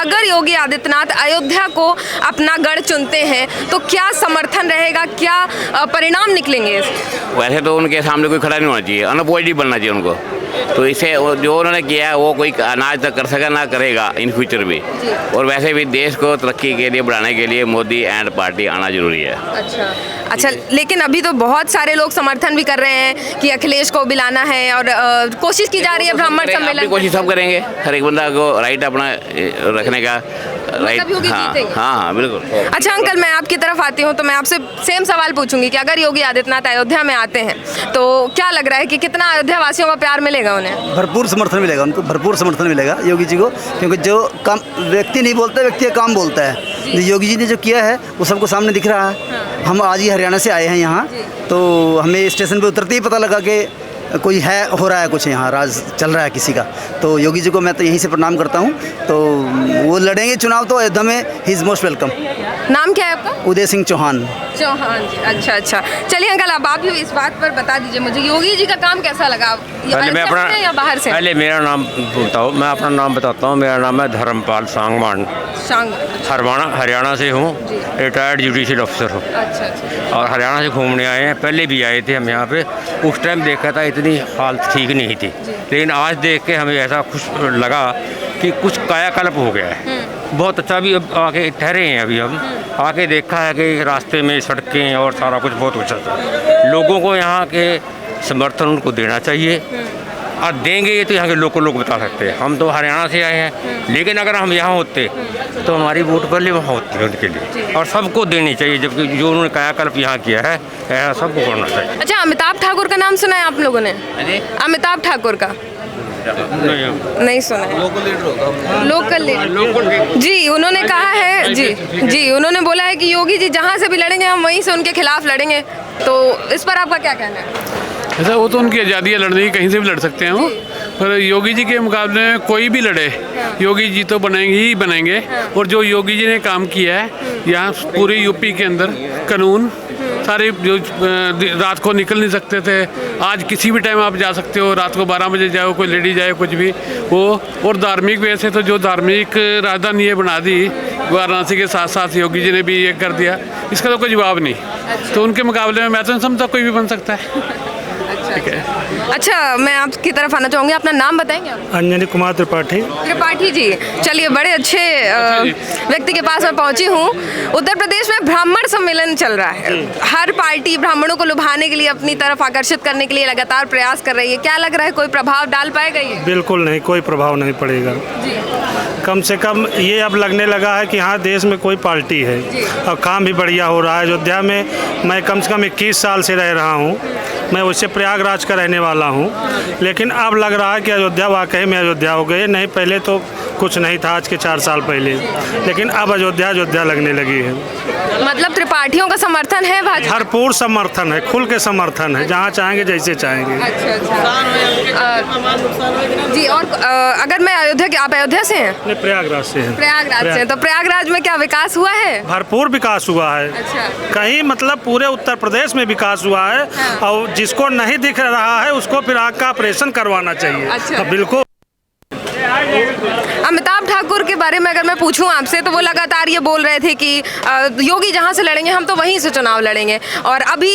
अगर योगी आदित्यनाथ अयोध्या को अपना गढ़ चुनते हैं तो क्या समर्थन रहेगा, क्या परिणाम निकलेंगे इसके? वैसे तो उनके सामने कोई खड़ा नहीं होना चाहिए, अनअपॉइंटेड बनना चाहिए उनको। तो इसे जो उन्होंने किया है वो कोई अनाज तक कर सका ना करेगा इन फ्यूचर भी। और वैसे भी देश को तरक्की के लिए बढ़ाने के लिए मोदी एंड पार्टी आना जरूरी है। अच्छा, लेकिन अभी तो बहुत सारे लोग समर्थन भी कर रहे हैं कि अखिलेश को बुलाना है और कोशिश की जा रही है ब्राह्मण सम्मेलन। कोशिश सब करेंगे, हर एक बंदा को राइट अपना रखने का राइट। हाँ, बिल्कुल। अच्छा अंकल, मैं आपकी तरफ आती हूँ तो मैं आपसे सेम सवाल पूछूंगी कि अगर योगी आदित्यनाथ अयोध्या में आते हैं तो क्या लग रहा है कि कितना अयोध्या वासियों का प्यार मिलेगा उन्हें? भरपूर समर्थन मिलेगा उनको, भरपूर समर्थन मिलेगा योगी जी को, क्योंकि जो काम व्यक्ति नहीं बोलता, व्यक्ति का काम बोलता है। जो योगी जी ने जो किया है वो सबको सामने दिख रहा है। हम आज ही हरियाणा से आए हैं यहाँ, तो हमें स्टेशन पे उतरते ही पता लगा कि कोई है, हो रहा है कुछ यहाँ, राज चल रहा है किसी का। तो योगी जी को मैं तो यहीं से प्रणाम करता हूँ। तो वो लड़ेंगे चुनाव तो अयोध्या में, ही इज़ मोस्ट वेलकम। नाम क्या है आपका? उदय सिंह चौहान। चौहान जी, अच्छा। चलिए अंकल, अब आप भी इस बात पर बता दीजिए मुझे, योगी जी का काम कैसा लगा? पहले मैं अपना या बाहर से? पहले मेरा नाम बताओ, मैं अपना नाम बताता हूँ। मेरा नाम है धर्मपाल सांगवान, हरियाणा से हूँ, रिटायर्ड जुडिशियल ऑफिसर हूँ। अच्छा। और हरियाणा से घूमने आए हैं, पहले भी आए थे हम यहाँ पे। उस टाइम देखा था इतनी हालत ठीक नहीं थी, लेकिन आज देख के हमें ऐसा खुश लगा कि कुछ कायाकल्प हो गया है। बहुत अच्छा। भी अब आके ठहरे हैं, अभी हम आके देखा है कि रास्ते में सड़कें और सारा कुछ बहुत अच्छा था। लोगों को यहाँ के समर्थन उनको देना चाहिए, और देंगे ये तो यहाँ के लोग बता सकते हैं। हम तो हरियाणा से आए हैं, लेकिन अगर हम यहाँ होते तो हमारी वोट पहले वहाँ होती है उनके लिए, और सबको देनी चाहिए। जबकि जो उन्होंने कायाकल्प यहाँ किया है, ऐसा सबको करना चाहिए। अच्छा, अमिताभ ठाकुर का नाम सुना है आप लोगों ने? अमिताभ ठाकुर का नहीं सुना है? लोकल लीडर जी, उन्होंने कहा है जी, उन्होंने बोला है कि योगी जी जहाँ से भी लड़ेंगे हम वहीं से उनके खिलाफ लड़ेंगे। तो इस पर आपका क्या कहना है? ऐसा वो तो उनकी आज़ादी है लड़ने की, कहीं से भी लड़ सकते हैं वो। पर योगी जी के मुकाबले में कोई भी लड़े, योगी जी तो बनेंगे ही बनेंगे। और जो योगी जी ने काम किया है यहाँ पूरी यूपी के अंदर, कानून सारे जो रात को निकल नहीं सकते थे, आज किसी भी टाइम आप जा सकते हो। रात को 12 बजे जाओ, कोई लेडी जाए, कुछ भी वो। और धार्मिक वैसे तो जो धार्मिक राजधानी ये बना दी वाराणसी के साथ साथ, योगी जी ने भी ये कर दिया, इसका तो कोई जवाब नहीं। तो उनके मुकाबले में मैं तो समझता कोई भी बन सकता है। ठीक है। अच्छा, मैं आपकी तरफ आना चाहूँगी, अपना नाम बताएंगे आप? अंजनी कुमार त्रिपाठी जी। चलिए, बड़े अच्छे व्यक्ति के पास मैं पहुंची हूँ। उत्तर प्रदेश में ब्राह्मण सम्मेलन चल रहा है। हर पार्टी ब्राह्मणों को लुभाने के लिए, अपनी तरफ आकर्षित करने के लिए लगातार प्रयास कर रही है। क्या लग रहा है, कोई प्रभाव डाल पाएगा ये? बिल्कुल नहीं, कोई प्रभाव नहीं पड़ेगा। कम से कम ये अब लगने लगा है कि हाँ, देश में कोई पार्टी है, और काम भी बढ़िया हो रहा है। अयोध्या में मैं कम से कम 21 साल से रह रहा हूँ। मैं उससे प्रयागराज का रहने वाला हूँ, लेकिन अब लग रहा है कि अयोध्या वाकई में अयोध्या हो गई। नहीं, पहले तो कुछ नहीं था, आज के 4 साल पहले, लेकिन अब अयोध्या लगने लगी है। मतलब त्रिपाठियों का समर्थन है भाजपा? भरपूर समर्थन है, खुल के समर्थन है, जहाँ चाहेंगे जैसे चाहेंगे। जी, और अगर मैं आप अयोध्या से हैं? नहीं, प्रयागराज से हैं। प्रयागराज से। तो प्रयागराज में क्या विकास हुआ है? भरपूर विकास हुआ है। अच्छा। कहीं मतलब पूरे उत्तर प्रदेश में विकास हुआ है। और जिसको नहीं दिख रहा है उसको फिर आँख का ऑपरेशन करवाना चाहिए। अच्छा। बिल्कुल। अमिताभ ठाकुर के बारे में अगर मैं पूछूं आपसे, तो वो लगातार ये बोल रहे थे कि योगी जहां से लड़ेंगे हम तो वहीं से चुनाव लड़ेंगे। और अभी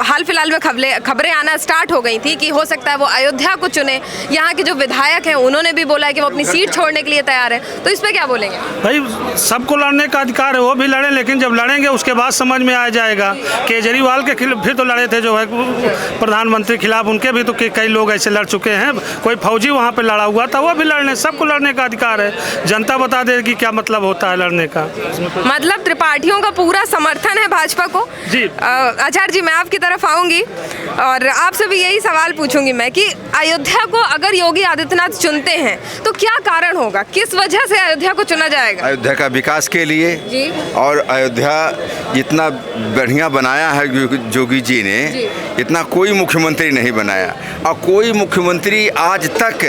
हाल फिलहाल में खबरें आना स्टार्ट हो गई थी कि हो सकता है वो अयोध्या को चुने। यहाँ के जो विधायक हैं उन्होंने भी बोला है कि वो अपनी सीट छोड़ने के लिए तैयार है। तो इस पर क्या बोलेंगे? भाई, सबको लड़ने का अधिकार है, वो भी लड़ें, लेकिन जब लड़ेंगे उसके बाद समझ में आ जाएगा। केजरीवाल के खिलाफ फिर तो लड़े थे, जो है प्रधानमंत्री खिलाफ, उनके भी तो कई लोग ऐसे लड़ चुके हैं। कोई फौजी वहाँ पर लड़ा हुआ था, वो भी लड़ने, सबको लड़ने का अधिकार है। जनता बता देगी क्या मतलब होता है लड़ने का। मतलब त्रिपाठियों का पूरा समर्थन है भाजपा को जी। आचार्य जी, मैं आपकी तरफ आऊंगी और आपसे भी यही सवाल पूछूंगी मैं कि अयोध्या को अगर योगी आदित्यनाथ चुनते हैं तो क्या कारण होगा, किस वजह से अयोध्या को चुना जाएगा? अयोध्या का विकास के लिए जी। और अयोध्या जितना बढ़िया बनाया है योगी जी ने, इतना कोई मुख्यमंत्री नहीं बनाया। और कोई मुख्यमंत्री आज तक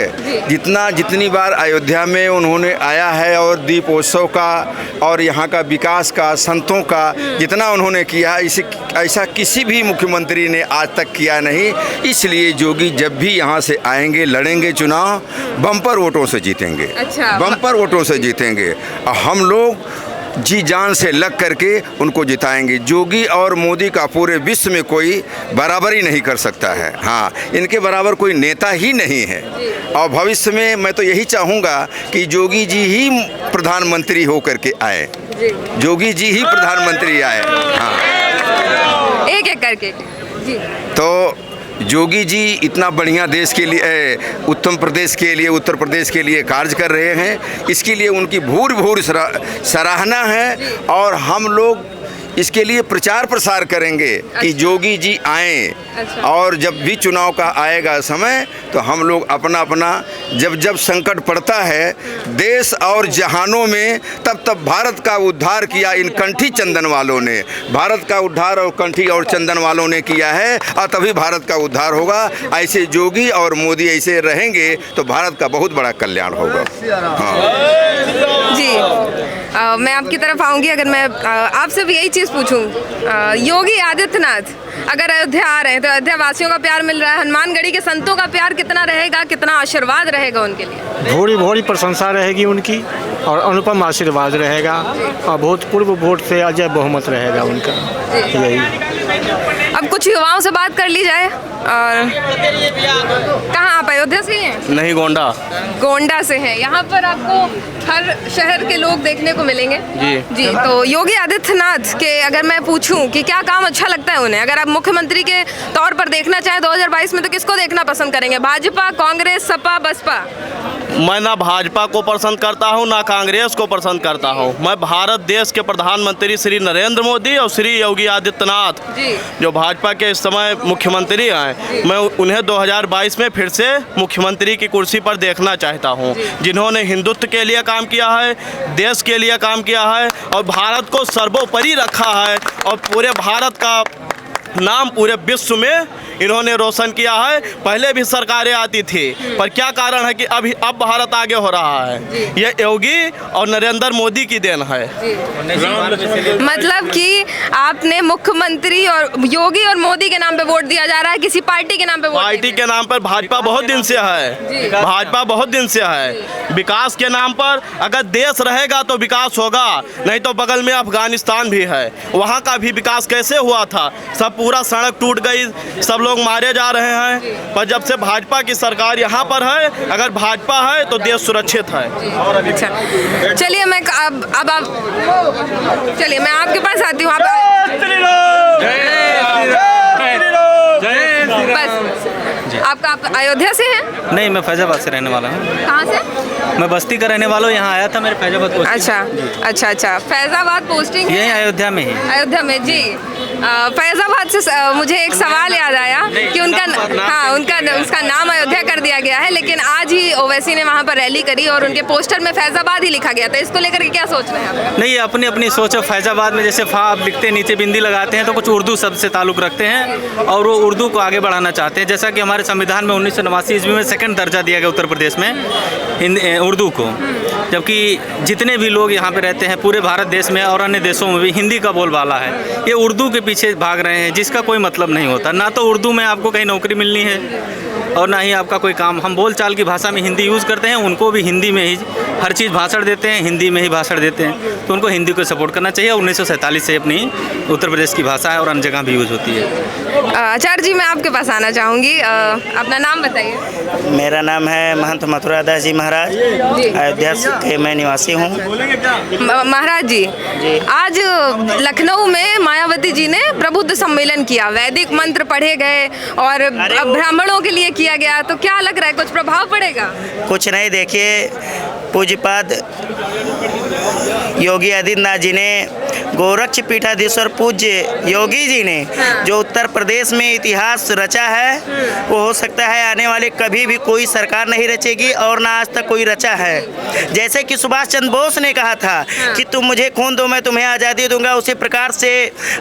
जितनी बार अयोध्या में उन्होंने आया है और दीपोत्सव का और यहाँ का विकास का, संतों का जितना उन्होंने किया इसे ऐसा किसी भी मुख्यमंत्री ने आज तक किया नहीं। इसलिए योगी जब भी यहाँ से आएंगे, लड़ेंगे चुनाव, बम्पर वोटों से जीतेंगे। अच्छा। बम्पर वोटों से जीतेंगे और हम लोग जी जान से लग करके उनको जिताएंगे। योगी और मोदी का पूरे विश्व में कोई बराबरी नहीं कर सकता है। हाँ, इनके बराबर कोई नेता ही नहीं है। और भविष्य में मैं तो यही चाहूँगा कि योगी जी ही प्रधानमंत्री हो करके आए, योगी जी ही प्रधानमंत्री आए। हाँ, एक एक करके जी। तो योगी जी इतना बढ़िया देश के लिए, उत्तर प्रदेश के लिए कार्य कर रहे हैं। इसके लिए उनकी भूरि सराहना है और हम लोग इसके लिए प्रचार प्रसार करेंगे कि योगी जी आएँ। और जब भी चुनाव का आएगा समय तो हम लोग अपना अपना जब संकट पड़ता है देश और जहानों में, तब भारत का उद्धार किया इन कंठी चंदन वालों ने। भारत का उद्धार और कंठी और चंदन वालों ने किया है और तभी भारत का उद्धार होगा। ऐसे योगी और मोदी ऐसे रहेंगे तो भारत का बहुत बड़ा कल्याण होगा। हाँ जी। मैं आपकी तरफ आऊँगी। अगर मैं आपसे भी यही चीज़ पूछूं, योगी आदित्यनाथ अगर अयोध्या आ रहे हैं तो अयोध्या वासियों का प्यार मिल रहा है, हनुमानगढ़ी के संतों का प्यार कितना रहेगा, कितना आशीर्वाद रहेगा उनके लिए? भोरी भोरी प्रशंसा रहेगी उनकी और अनुपम आशीर्वाद रहेगा और भूतपूर्व वोट से अजय बहुमत रहेगा उनका। यही। अब कुछ युवाओं से बात कर ली जाए। और कहाँ आप अयोध्या से ही हैं? नहीं, गोंडा से हैं। यहाँ पर आपको हर शहर के लोग देखने को मिलेंगे। जी। तो योगी आदित्यनाथ के अगर मैं पूछूं कि क्या काम अच्छा लगता है उन्हें, अगर आप मुख्यमंत्री के तौर पर देखना चाहें 2022 में, तो किसको देखना पसंद करेंगे? भाजपा, कांग्रेस, सपा, बसपा? मैं ना भाजपा को पसंद करता हूं ना कांग्रेस को पसंद करता हूं। मैं भारत देश के प्रधानमंत्री श्री नरेंद्र मोदी और श्री योगी आदित्यनाथ जो भाजपा के इस समय मुख्यमंत्री हैं, मैं उन्हें 2022 में फिर से मुख्यमंत्री की कुर्सी पर देखना चाहता हूं, जिन्होंने हिंदुत्व के लिए काम किया है, देश के लिए काम किया है और भारत को सर्वोपरि रखा है और पूरे भारत का नाम पूरे विश्व में इन्होंने रोशन किया है। पहले भी सरकारें आती थी पर क्या कारण है कि अब भारत आगे हो रहा है, ये योगी और नरेंद्र मोदी की देन है। मतलब कि आपने मुख्यमंत्री और योगी और मोदी के नाम पे वोट दिया जा रहा है, किसी पार्टी के नाम पे वोट? पार्टी के नाम पर भाजपा बहुत दिन से है, भाजपा बहुत दिन से है। विकास के नाम पर अगर देश रहेगा तो विकास होगा, नहीं तो बगल में अफगानिस्तान भी है, वहाँ का भी विकास कैसे हुआ था? सब पूरा सड़क टूट गई, सब लोग मारे जा रहे हैं। पर जब से भाजपा की सरकार यहाँ पर है, अगर भाजपा है तो देश सुरक्षित है। अच्छा, चलिए मैं अब आप चलिए मैं आपके पास आती हूँ। आपका आप अयोध्या से हैं? नहीं, मैं फैजाबाद से रहने वाला हूँ। कहाँ से? मैं बस्ती का रहने वाला हूँ, यहाँ आया था मेरे फैजाबाद पोस्टिंग। अच्छा, फैजाबाद पोस्टिंग यही अयोध्या में ही। अयोध्या में जी। फैजाबाद से मुझे एक सवाल याद आया कि उसका नाम अयोध्या कर दिया गया है, लेकिन आज ही ओवैसी ने वहाँ पर रैली करी और उनके पोस्टर में फैजाबाद ही लिखा गया था। इसको लेकर के क्या सोच रहे हैं आप? नहीं, अपनी अपनी सोच है। फैजाबाद में जैसे फा आप लिखते हैं, नीचे बिंदी लगाते हैं, तो कुछ उर्दू शब्द से ताल्लुक़ रखते हैं और वो उर्दू को आगे बढ़ाना चाहते हैं। जैसा कि हमारे संविधान में 1989 ईस्वी में सेकंड दर्जा दिया गया उत्तर प्रदेश में उर्दू को, जबकि जितने भी लोग यहाँ पे रहते हैं पूरे भारत देश में और अन्य देशों में भी हिंदी का बोलबाला है। ये उर्दू के पीछे भाग रहे हैं जिसका कोई मतलब नहीं होता। ना तो उर्दू में आपको कहीं नौकरी मिलनी है और ना ही आपका कोई काम। हम बोलचाल की भाषा में हिंदी यूज़ करते हैं, उनको भी हिंदी में ही हर चीज़ भाषण देते हैं, हिंदी में ही भाषण देते हैं, तो उनको हिंदी को सपोर्ट करना चाहिए। 1947 से अपनी उत्तर प्रदेश की भाषा है और अन्य जगह भी यूज़ होती है। आचार्य जी, मैं आपके पास आना चाहूँगी। अपना नाम बताइए। मेरा नाम है महंत मथुरा दास जी महाराज, अयोध्या के मैं निवासी हूँ। महाराज जी, आज लखनऊ में मायावती जी ने प्रबुद्ध सम्मेलन किया, वैदिक मंत्र पढ़े गए और ब्राह्मणों के लिए किया गया, तो क्या लग रहा है कुछ प्रभाव पड़ेगा? कुछ नहीं, देखिए पूज्यपाद योगी आदित्यनाथ जी ने, गोरक्ष पीठाधीश्वर पूज्य योगी जी ने जो उत्तर प्रदेश में इतिहास रचा है, वो हो सकता है आने वाले कभी भी कोई सरकार नहीं रचेगी और ना आज तक कोई रचा है। जैसे कि सुभाष चंद्र बोस ने कहा था कि तुम मुझे खून दो मैं तुम्हें आज़ादी दूंगा, उसी प्रकार से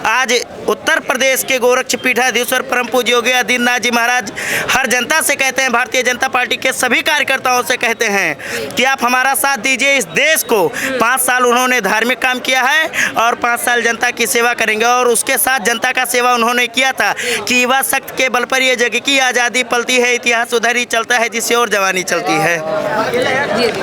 आज उत्तर प्रदेश के गोरक्ष पीठाधीश्वर परम पूज्य योगी आदित्यनाथ जी महाराज हर जनता से कहते हैं, भारतीय जनता पार्टी के सभी कार्यकर्ताओं से कहते हैं कि आप हमारा साथ दीजिए। इस देश को 5 साल उन्होंने धार्मिक काम किया है और 5 साल जनता की सेवा करेंगे। और उसके साथ जनता का सेवा उन्होंने किया था कि युवा शक्ति के बल पर ये जग की आज़ादी पलती है, इतिहास उधर ही चलता है जिससे और जवानी चलती है।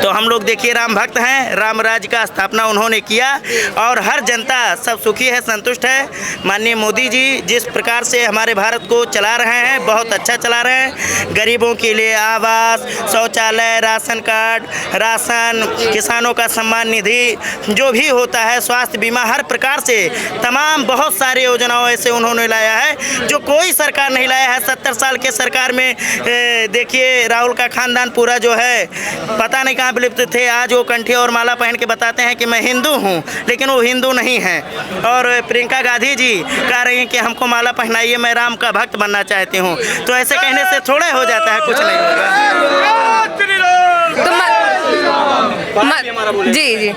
तो हम लोग देखिए राम भक्त हैं, राम राज्य का स्थापना उन्होंने किया और हर जनता सब सुखी है, संतुष्ट है। माननीय मोदी जी जिस प्रकार से हमारे भारत को चला रहे हैं, बहुत अच्छा चला रहे हैं। गरीबों के लिए आवास, शौचालय, राशन कार्ड, राशन, किसानों का सम्मान निधि, जो भी होता है, स्वास्थ्य बीमा, हर प्रकार से तमाम बहुत सारे योजनाओं ऐसे उन्होंने लाया है जो कोई सरकार नहीं लाया है। 70 साल के सरकार में देखिए राहुल का खानदान पूरा जो है पता नहीं कहाँ विलुप्त थे। आज वो कंठी और माला पहन के बताते हैं कि मैं हिंदू हूँ, लेकिन वो हिंदू नहीं है। और प्रियंका गांधी जी कह रही हैं कि हमको माला पहनाइए, मैं राम का भक्त बनना चाहती हूँ। तो ऐसे कहने से थोड़े हो जाता है, कुछ नहीं होगा। जी जी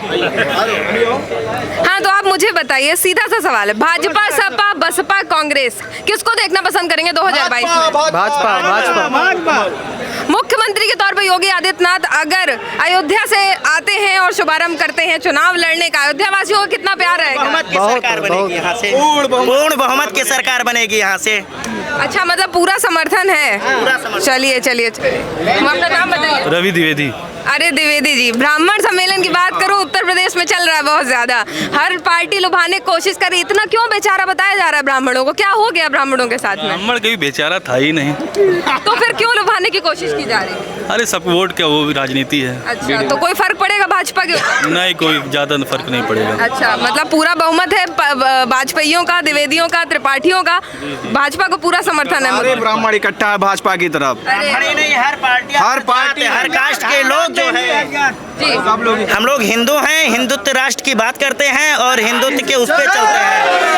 हाँ, तो आप मुझे बताइए, सीधा सा सवाल है, भाजपा, सपा, बसपा, कांग्रेस, किसको देखना पसंद करेंगे 2022 में? भाजपा। मुख्यमंत्री के तौर पर योगी आदित्यनाथ अगर अयोध्या से आते हैं और शुभारंभ करते हैं चुनाव लड़ने का, अयोध्या वासियों को कितना प्यार रहेगा? बहुमत की सरकार बनेगी यहाँ से, पूर्ण बहुमत की सरकार बनेगी यहाँ से। अच्छा, मतलब पूरा समर्थन है। चलिए चलिए, अपना नाम बताइए। रवि द्विवेदी। अरे द्विवेदी जी, ब्राह्मण सम्मेलन की बात करूं, उत्तर प्रदेश में चल रहा है बहुत ज्यादा, हर पार्टी लुभाने की कोशिश कर रही। इतना क्यों बेचारा बताया जा रहा है ब्राह्मणों को? क्या हो गया ब्राह्मणों के साथ में? ब्राह्मण कभी बेचारा था ही नहीं। तो फिर क्यों लुभाने की कोशिश की जा रही है? अरे सब वोट क्या, वो राजनीति है। अच्छा, तो कोई फर्क पड़ेगा भाजपा के ऊपर? नहीं, कोई ज्यादा फर्क नहीं पड़ेगा। अच्छा, मतलब पूरा बहुमत है वाजपेयियों का, द्विवेदियों का, त्रिपाठियों का, भाजपा को पूरा समर्थन है। ब्राह्मण इकट्ठा है भाजपा की तरफ। नहीं, हर पार्टी, हर कास्ट के लोग जो है, हम लोग हिंदू हैं, हिंदुत्व राष्ट्र की बात करते हैं और हिंदुत्व के उस पे चलते हैं।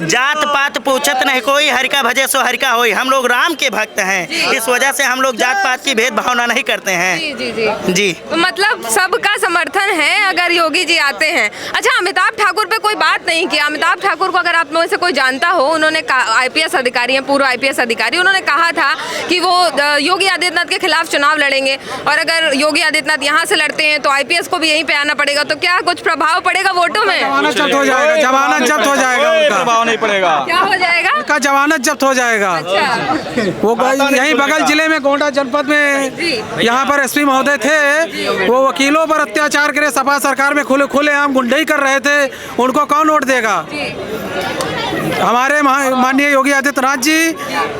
जात पात पूछत नहीं कोई, हरि का भजे सो हरि का होई। हम लोग राम के भक्त हैं, इस वजह से हम लोग जात पात की भेदभावना नहीं करते हैं। जी जी जी जी, तो मतलब सबका समर्थन है अगर योगी जी आते हैं। अच्छा, अमिताभ ठाकुर पे कोई बात नहीं की? अमिताभ ठाकुर को अगर आप में से कोई जानता हो, उन्होंने IPS अधिकारी हैं, पूर्व IPS अधिकारी, उन्होंने कहा था कि वो योगी आदित्यनाथ के खिलाफ चुनाव लड़ेंगे और अगर योगी आदित्यनाथ यहाँ से लड़ते हैं तो IPS को भी यहीं पे आना पड़ेगा। तो क्या कुछ प्रभाव पड़ेगा वोटों में? जमानत जब्त हो जाएगा, जमानत जब्त हो जाएगा, उनका प्रभाव नहीं पड़ेगा। क्या हो जाएगा? उनका जमानत जब्त हो जाएगा। अच्छा, वो यहीं बगल जिले में गोंडा जनपद में यहाँ पर SP महोदय थे, वो वकीलों पर अत्याचार करे, सपा सरकार में खुले आम गुंडई कर रहे थे। उनको कौन वोट देगा? हमारे माननीय योगी आदित्यनाथ जी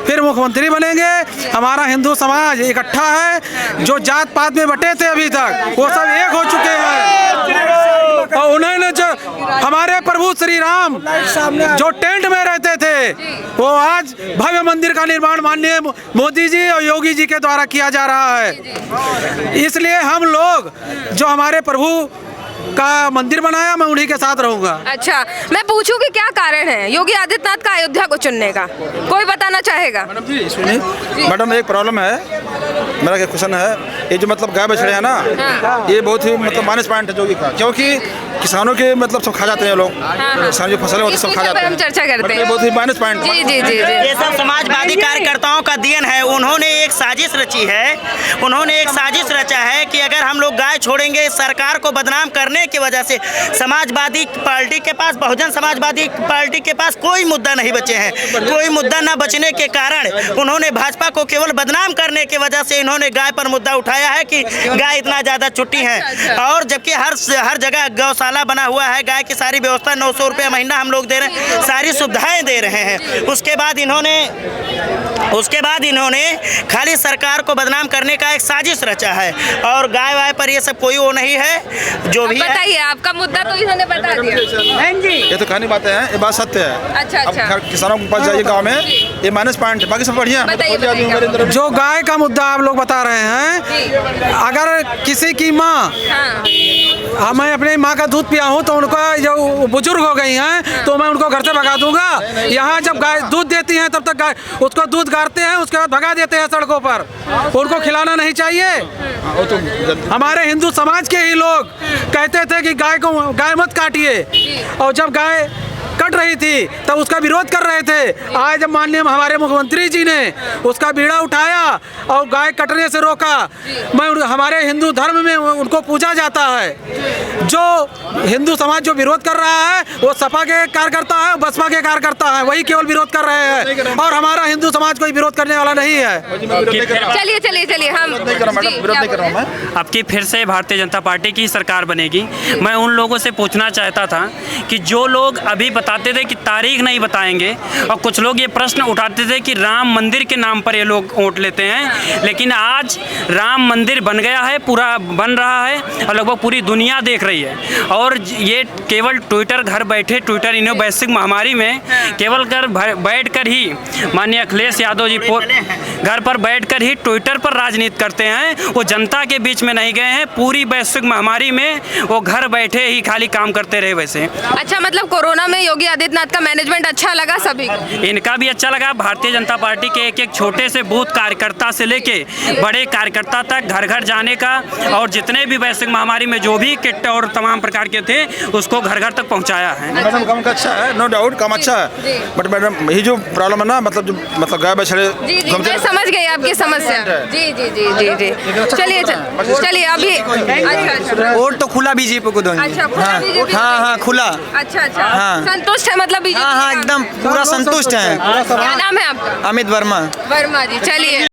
फिर मुख्यमंत्री बनेंगे। हमारा हिंदू समाज इकट्ठा है, जो जात पात में बटे थे अभी तक वो सब एक हो चुके हैं। और उन्होंने जो हमारे प्रभु श्री राम जो टेंट में रहते थे, वो आज भव्य मंदिर का निर्माण माननीय मोदी जी और योगी जी के द्वारा किया जा रहा है। इसलिए हम लोग जो हमारे प्रभु का मंदिर बनाया, मैं उन्हीं के साथ रहूंगा। अच्छा, मैं पूछूं कि क्या कारण है योगी आदित्यनाथ का अयोध्या को चुनने का? कोई बताना चाहेगा? मैडम जी सुनिए, मैडम एक प्रॉब्लम है, मेरा क्या क्वेश्चन है, ये जो मतलब गाय बछड़े हैं ना, ये बहुत ही मतलब माइनस पॉइंट है जोगी का, क्योंकि किसानों के मतलब सब खा जाते हैं लोग, किसान जो फसलें होती सब खा जाते हैं। हम चर्चा करते हैं, बहुत ही माइनस पॉइंट। जी जी जी, ये सब समाजवादी कार्यकर्ताओं का देन है। उन्होंने एक साजिश रची है, उन्होंने एक साजिश रचा है कि अगर हम लोग गाय छोड़ेंगे, सरकार को बदनाम करने की वजह से समाजवादी पार्टी के पास, बहुजन समाजवादी पार्टी के पास कोई मुद्दा नहीं बचे हैं। कोई मुद्दा न बचने के कारण उन्होंने भाजपा को केवल बदनाम करने की वजह से इन्होंने गाय पर मुद्दा उठाया है कि गाय इतना ज़्यादा छुट्टी है। और जबकि हर जगह गौशाला बना हुआ है, गाय की सारी व्यवस्था 900 रुपये महीना हम लोग दे रहे हैं, सारी सुविधाएं दे रहे हैं। उसके बाद इन्होंने खाली सरकार को बदनाम करने का एक साजिश रचा है और गाय वाय पर ये सब कोई वो नहीं है। जो भी बताइए, आपका मुद्दा तो इन्होंने बता दिया। ये तो कहानी बातें हैं, ये बात सत्य है। अच्छा अच्छा, अब किसानों के पास जाइए गाँव में, ये माइनस पॉइंट, बाकी सब बढ़िया। जो गाय का मुद्दा आप लोग बता रहे हैं, अगर किसी की माँ, मैं अपनी माँ का दूध पिया हूँ तो उनका जो बुजुर्ग हो गई हैं तो मैं उनको घर से भगा दूंगा। यहाँ जब गाय दूध देती हैं तब तक गाय उसको दूध गारते हैं, उसके बाद भगा देते हैं सड़कों पर। उनको खिलाना नहीं चाहिए। हमारे हिंदू समाज के ही लोग कहते थे कि गाय मत काटिए, और जब गाय कट रही थी तब उसका विरोध कर रहे थे। आज जब माननीय हमारे मुख्यमंत्री जी ने उसका बीड़ा उठाया और गाय कटने से रोका, हमारे हिंदू धर्म में उनको पूजा जाता है। जो हिंदू समाज जो विरोध कर रहा है वो सपा के कार्यकर्ता है, बसपा के कार्यकर्ता है, वही केवल विरोध कर रहे हैं और हमारा हिंदू समाज कोई विरोध करने वाला नहीं है। चलिए चलिए चलिए हम अब की फिर से भारतीय जनता पार्टी की सरकार बनेगी। मैं उन लोगों से पूछना चाहता था कि जो लोग अभी बताते थे कि तारीख नहीं बताएंगे और कुछ लोग ये प्रश्न उठाते थे कि राम मंदिर के नाम पर ये लोग वोट लेते हैं, लेकिन आज राम मंदिर बन गया है, पूरा बन रहा है और लगभग पूरी दुनिया देख रही है। और ये केवल ट्विटर घर बैठे ट्विटर इन्हें वैश्विक महामारी में केवल बैठ कर ही माननीय अखिलेश यादव जी घर पर बैठकर ही ट्विटर पर राजनीति करते हैं, वो जनता के बीच में नहीं गए हैं। पूरी वैश्विक महामारी में वो घर बैठे ही खाली काम करते रहे। वैसे अच्छा, मतलब कोरोना में योगी आदित्यनाथ का मैनेजमेंट अच्छा लगा सभी को? इनका भी अच्छा लगा। भारतीय जनता पार्टी के एक एक छोटे से बूथ कार्यकर्ता से लेके बड़े कार्यकर्ता तक घर घर जाने का और जितने भी वैश्विक महामारी में जो भी किट और तमाम प्रकार के थे उसको घर घर तक पहुंचाया है। मैडम काम का अच्छा है, नो डाउट काम अच्छा है, बट मैडम यही जो प्रॉब्लम है ना, मतलब गाय बछड़े मैं समझ गई आपकी समस्या। जी जी जी जी जी चलिए चलिए अभी अच्छा वोट तो खुला बीजेपी को दूंगी। अच्छा, हाँ खुला। अच्छा अच्छा हाँ। संतुष्ट है मतलब बीजेपी? हाँ एकदम पूरा संतुष्ट है। क्या नाम है आपका? अमित वर्मा। वर्मा जी, चलिए।